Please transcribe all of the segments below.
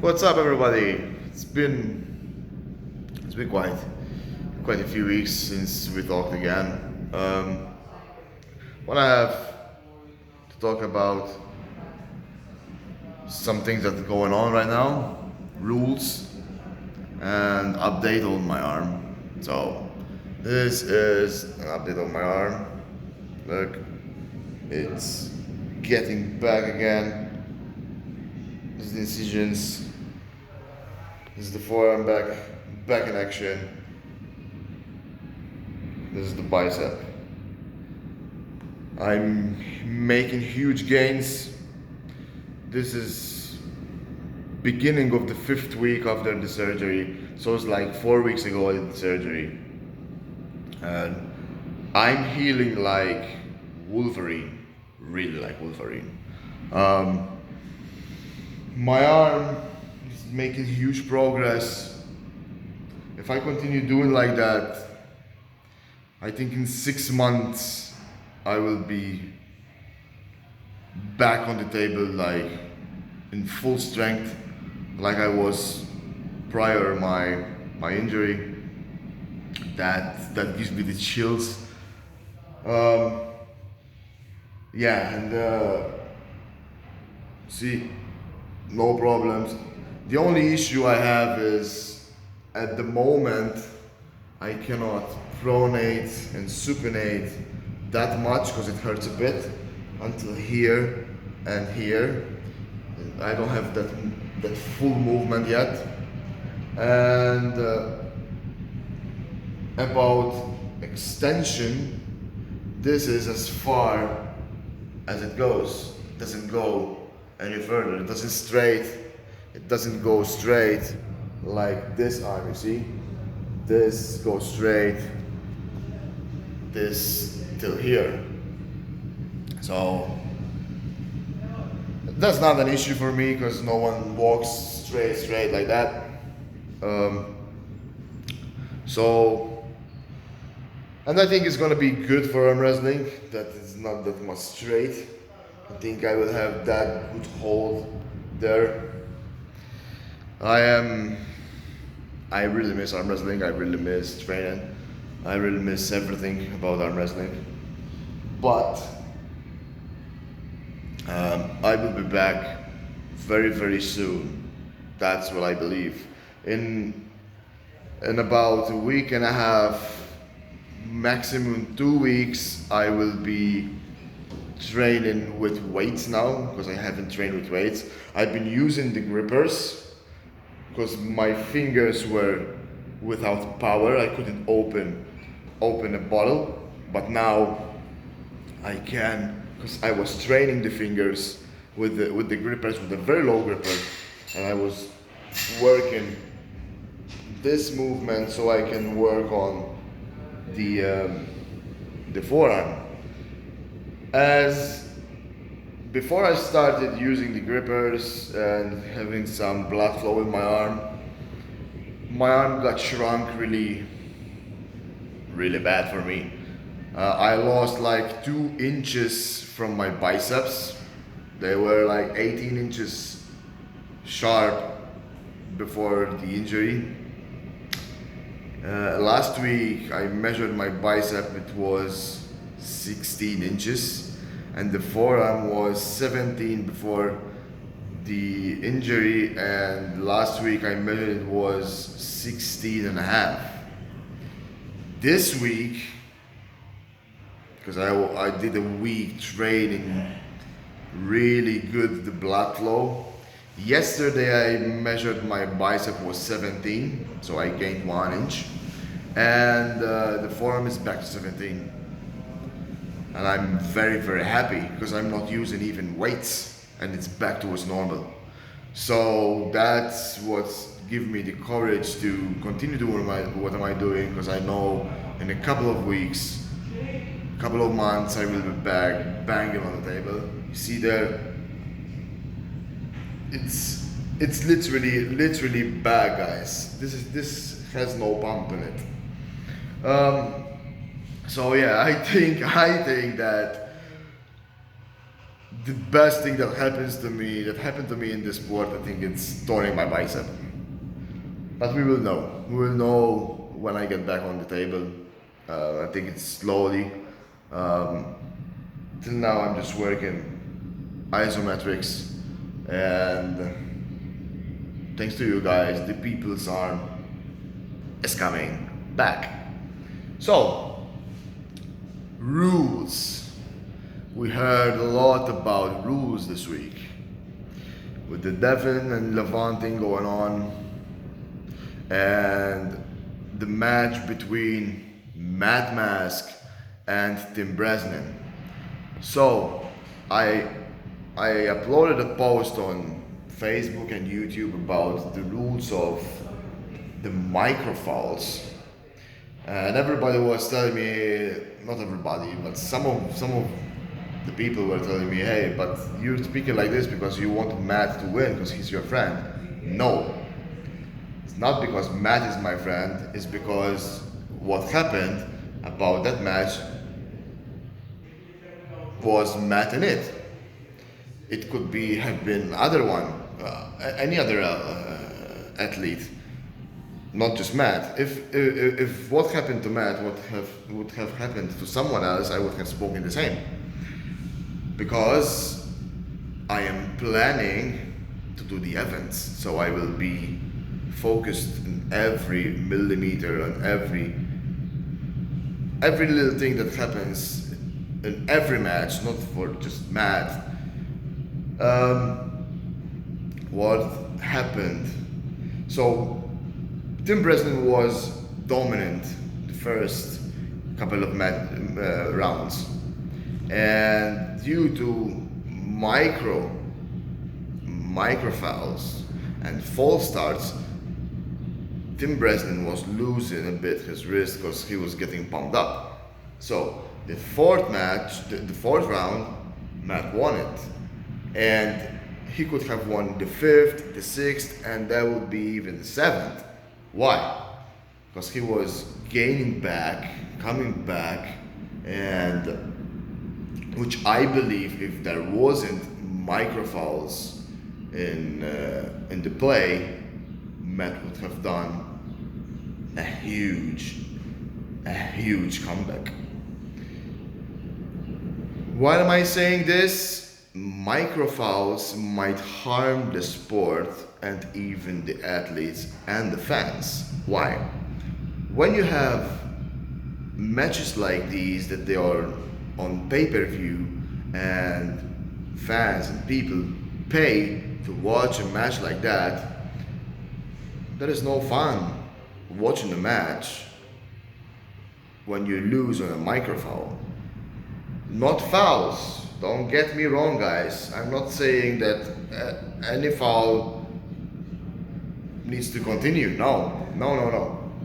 What's up, everybody? It's been quite a few weeks since we talked again. What I have to talk about some things that are going on right now, rules, and update on my arm. So this is an update on my arm. Look, it's getting back again. This is the incisions. This is the forearm back in action. This is the bicep. I'm making huge gains. This is beginning of the 5th week after the surgery. So it's like 4 weeks ago I did the surgery. And I'm healing like Wolverine. Really like Wolverine. My arm is making huge progress. If I continue doing like that, I think in 6 months I will be back on the table, like in full strength, like I was prior my injury. That gives me the chills. Yeah, and see, no problems. The only issue I have is at the moment I cannot pronate and supinate that much because it hurts a bit until here and here. I don't have that full movement yet. And about extension, this is as far as it goes. It doesn't go any further. It doesn't go straight like this arm, you see? This goes straight, this till here. So that's not an issue for me because no one walks straight like that. And I think it's gonna be good for arm wrestling that it's not that much straight. I think I will have that good hold there. I really miss arm wrestling. I really miss training. I really miss everything about arm wrestling. But I will be back very soon. That's what I believe. In about a week and a half, maximum 2 weeks, I will be training with weights now because I haven't trained with weights. I've been using the grippers because my fingers were without power. I couldn't open a bottle, but now I can because I was training the fingers with the grippers, with a very low gripper, and I was working this movement so I can work on the forearm. As before I started using the grippers and having some blood flow in my arm got shrunk really bad for me. I lost like 2 inches from my biceps. They were like 18 inches sharp before the injury. Last week I measured my bicep, it was 16 inches and the forearm was 17 before the injury, and last week I measured it was 16 and a half. This week, because I did a week training really good the blood flow. Yesterday I measured my bicep was 17, so I gained 1 inch, and the forearm is back to 17. And I'm very happy because I'm not using even weights and it's back towards normal. So that's what's given me the courage to continue doing what am I doing, because I know in a couple of weeks, couple of months I will be back banging on the table. You see there, it's literally back, guys. This has no bump in it. So yeah, I think that the best thing that happened to me in this sport, I think it's torn my bicep. But we will know. We will know when I get back on the table. I think it's slowly. Um, Till now, I'm just working isometrics, and thanks to you guys, the people's arm is coming back. So, rules. We heard a lot about rules this week, with the Devin and Levant thing going on, and the match between Matt Mask and Tim Bresnan. So I uploaded a post on Facebook and YouTube about the rules of the microfouls, and everybody was telling me, not everybody, but some of the people were telling me, hey, but you're speaking like this because you want Matt to win because he's your friend. No, it's not because Matt is my friend. It's because what happened about that match was Matt in it. It could have been any other athlete, not just Matt. If what happened to Matt would have happened to someone else, I would have spoken the same. Because I am planning to do the events, so I will be focused in every millimeter on every little thing that happens in every match, not for just Matt. What happened? So Tim Bresnan was dominant the first couple of rounds, and due to micro fouls and false starts, Tim Bresnan was losing a bit his wrist because he was getting pumped up. So the fourth round, Matt won it, and he could have won the fifth, the sixth, and that would be even the seventh. Why? Because he was gaining back, coming back, and which I believe if there wasn't microfouls in the play, Matt would have done a huge comeback. Why am I saying this? Microfouls might harm the sport and even the athletes and the fans. Why? When you have matches like these that they are on pay-per-view and fans and people pay to watch a match like that, there is no fun watching the match when you lose on a microfoul. Not fouls, don't get me wrong, guys. I'm not saying that any foul needs to continue. No.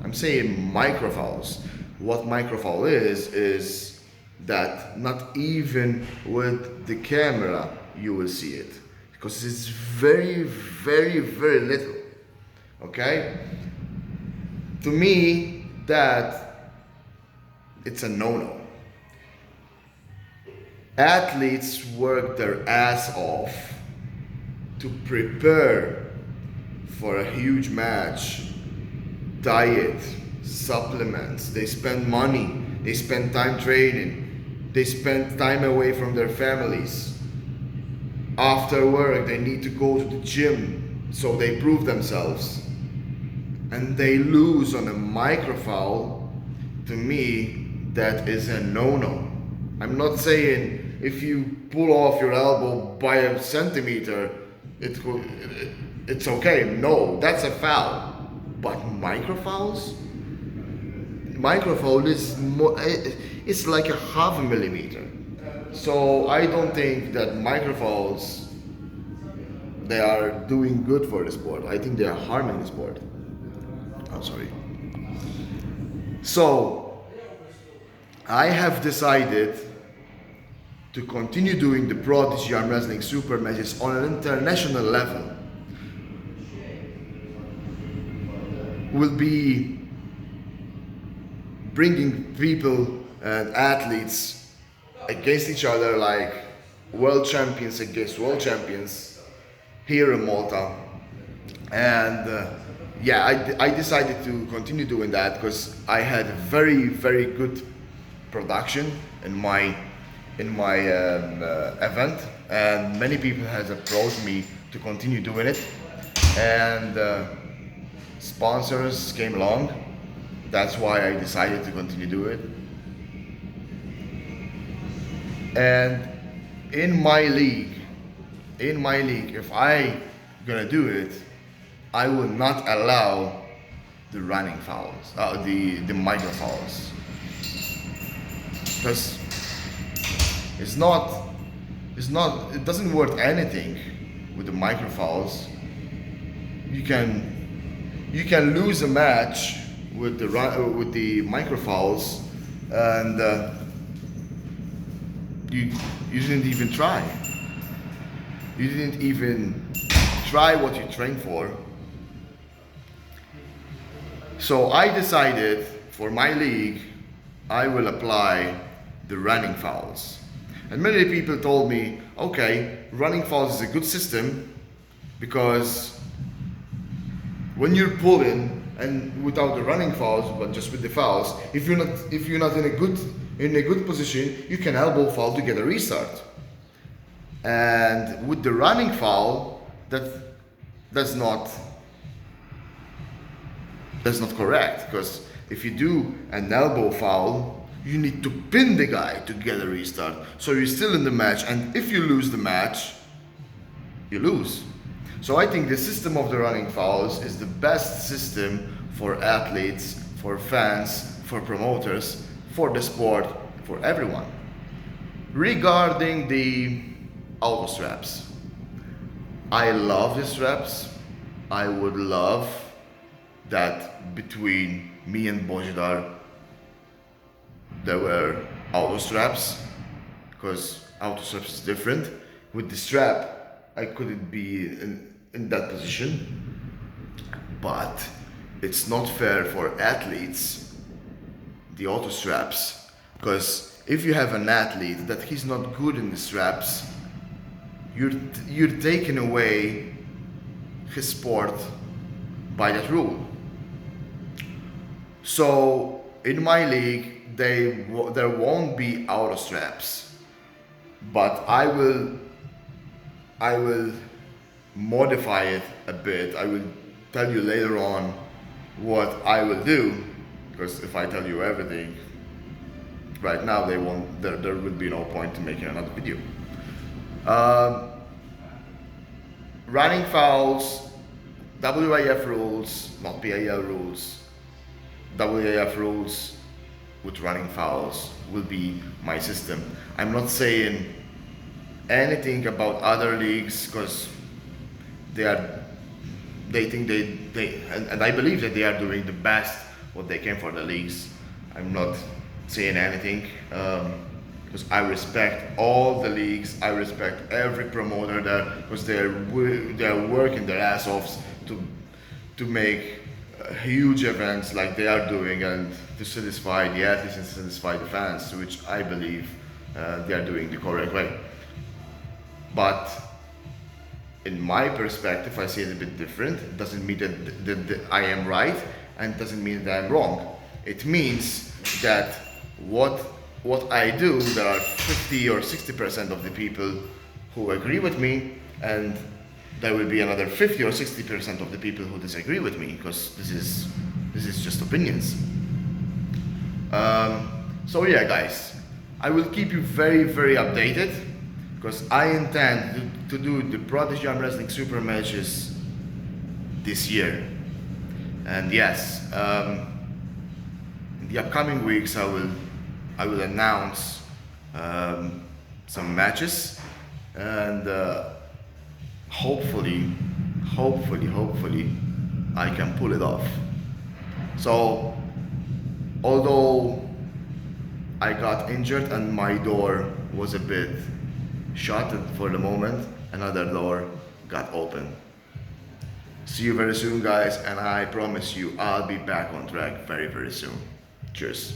I'm saying microfouls. What microfoul is that not even with the camera you will see it, because it's very little. Okay? To me, that it's a no-no. Athletes work their ass off to prepare for a huge match. Diet, supplements, they spend money, they spend time training, they spend time away from their families. After work, they need to go to the gym, so they prove themselves. And they lose on a microfoul. To me, that is a no-no. I'm not saying if you pull off your elbow by a centimeter, it's okay. No, that's a foul. But microfouls? Microfoul is more, it's like a half a millimeter. So I don't think that microfouls, they are doing good for the sport. I think they are harming the sport. I'm sorry. So I have decided to continue doing the Prodigy Arm Wrestling Super matches on an international level. We'll be bringing people and athletes against each other like world champions against world champions here in Malta. And yeah, I decided to continue doing that because I had a very, very good production in my event, and many people has approached me to continue doing it, and sponsors came along. That's why I decided to continue do it. And in my league, if I gonna do it, I will not allow the running fouls, the micro fouls, because it doesn't worth anything with the micro fouls. You can lose a match with the micro fouls, and you didn't even try. You didn't even try what you trained for. So I decided for my league, I will apply the running fouls. And many people told me, okay, running fouls is a good system because when you're pulling and without the running fouls, but just with the fouls, if you're not in a good position, you can elbow foul to get a restart. And with the running foul, that's not correct, because if you do an elbow foul, you need to pin the guy to get a restart. So you're still in the match, and if you lose the match, you lose. So I think the system of the running fouls is the best system for athletes, for fans, for promoters, for the sport, for everyone. Regarding the auto straps, I love the straps. I would love that between me and Bojdar there were auto straps, because auto straps is different. With the strap, I couldn't be in that position, but it's not fair for athletes, the auto straps, because if you have an athlete that he's not good in the straps, you're taking away his sport by that rule. So in my league, there won't be auto straps, but I will modify it a bit. I will tell you later on what I will do, because if I tell you everything right now, there will be no point in making another video. Running fouls, WAF rules, not PAL rules. WAF rules with running fouls will be my system. I'm not saying anything about other leagues, because they think and I believe that they are doing the best what they can for the leagues. I'm not saying anything, because I respect all the leagues. I respect every promoter there, because they're working their ass off to make huge events like they are doing, and to satisfy the athletes and satisfy the fans, which I believe they are doing the correct way. But in my perspective, I see it a bit different. It doesn't mean that I am right, and it doesn't mean that I'm wrong. It means that what I do, there are 50 or 60% of the people who agree with me, and there will be another 50 or 60% of the people who disagree with me, because this is just opinions. So yeah, guys, I will keep you very, very updated, because I intend to do the Prodigy Arm Wrestling Super matches this year. And yes, in the upcoming weeks I will announce some matches, and hopefully I can pull it off. So although I got injured and my door was a bit shut for the moment, another door got open. See you very soon, guys, and I promise you I'll be back on track very, very soon. Cheers.